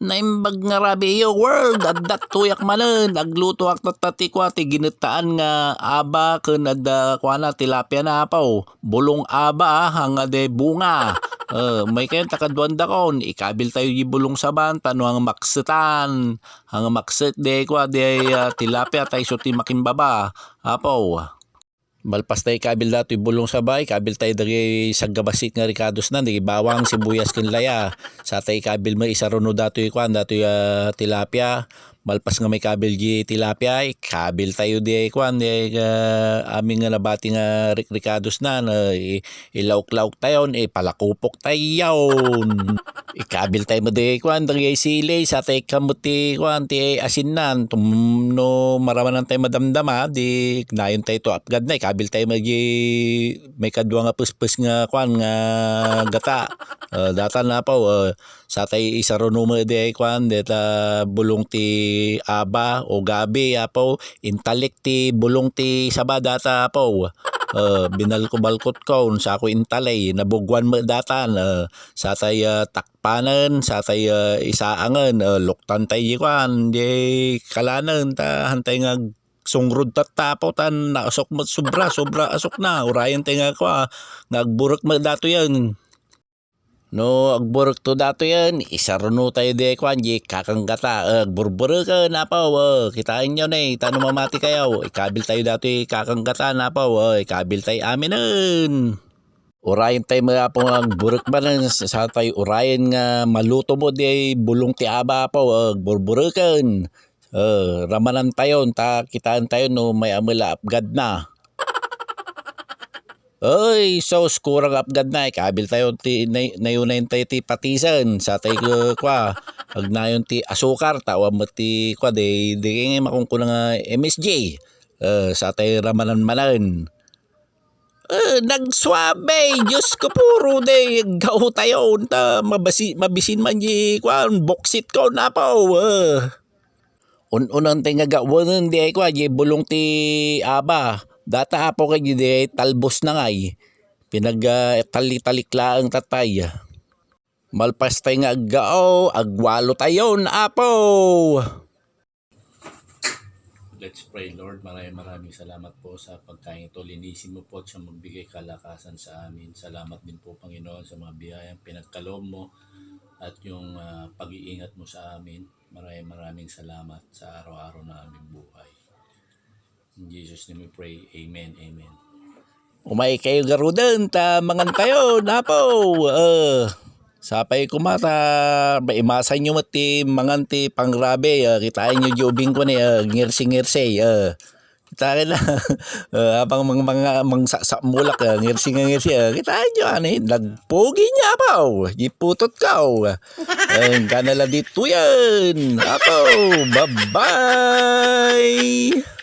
Naimbag nga rabi yo world addat tuyak manen agluto ak tatikwa ti ginitaan nga aba ken adda kuana tilapia na apaw bulong aba hanga de bunga. May kayo takadwanda kon ikabil tayo gi bulong saban tano ang maksetan hanga makset de kwa de tilapia tayo so ti makimbaba apaw. Malpas tayo kabil dato bulong sabay, kabil tayo dari saggabasit nga Ricardos na, di bawang sibuyas kinlaya. Sa tayo kabil mo isa runo dato kwan, dato tilapia. Malpas nga may kabil gi tilapia, kabil tayo di kwan, di aming nga nabati nga Ricardos na, ilauk-lauk tayo, palakupok tayo yawn. Ikabil tayo mo di kwan, dari sili, sa tayo kamuti kwan, ti asin nan, no maramanan tayo madamdama, di nayon tayo to apgad na, kabil tayo may kadwa nga puspus nga kwan nga gata. Data na po sa tayo isa runo mo di kwan, deta bulong ti aba o gabi apo intalik ti bulong ti saba data po. Binalko-balkot ko sa ako intalay nabugwan mo datan sa tay takpanan sa tay isaangan luktan tay kwan di kalanan ta hantay nga sungrud tapo tan naasok mo sobra asok na urayan tay nga kwa nagburok mo dato yan. No, agburok to dato yan, isaruno tayo de kwan, kakanggata, agburburo ka na pa, kitain nyo na tano mamati kayo, ikabil tayo dato kakanggata na pa, ikabil tayo amin nun. Urayan tayo mga po agburok ba na sa tayo urayan nga maluto mo de bulong ti aba pa, agburburokan. Ramanan tayo, kitaan tayo no may amula apgad na. Oy, so kurang apgad na kabil tayo ti nayunayin tayo ti patisan sa tayo kwa agnayon ti asukar tawa mo ti kwa de ngay makungkuna nga MSJ sa tayo ramanan manan. Nagswabe, Diyos ko puro de gaw tayo ta mabisin man di kwa boksit ko na po. Un-unan tayo nga gawon di kwa di bulong ti aba. Data apo kay di talbos na ngay. Pinagtali-talikla ang tatay. Malpas tayo nga aggao, agwalo tayo na apo. Let's pray, Lord. Maraming salamat po sa pagkain ito. Linisin mo po at siya magbigay kalakasan sa amin. Salamat din po, Panginoon, sa mga biyayang pinagkaloob mo at yung pag-iingat mo sa amin. Maraming salamat sa araw-araw na aming buhay. In Jesus' name we pray. Amen. Amen. Umay kayo garudan ta mangan tayo napo. Sapay kumata maimasan nyo mati mangan ti pangrabe kitain nyo jubing ko ni ngirsi-ngirsi kita na abang mga mangsa mulak ngirsi-ngirsi kitain nyo ani nagpogi niya pa giputot ka ganala dito yan apo bye bye.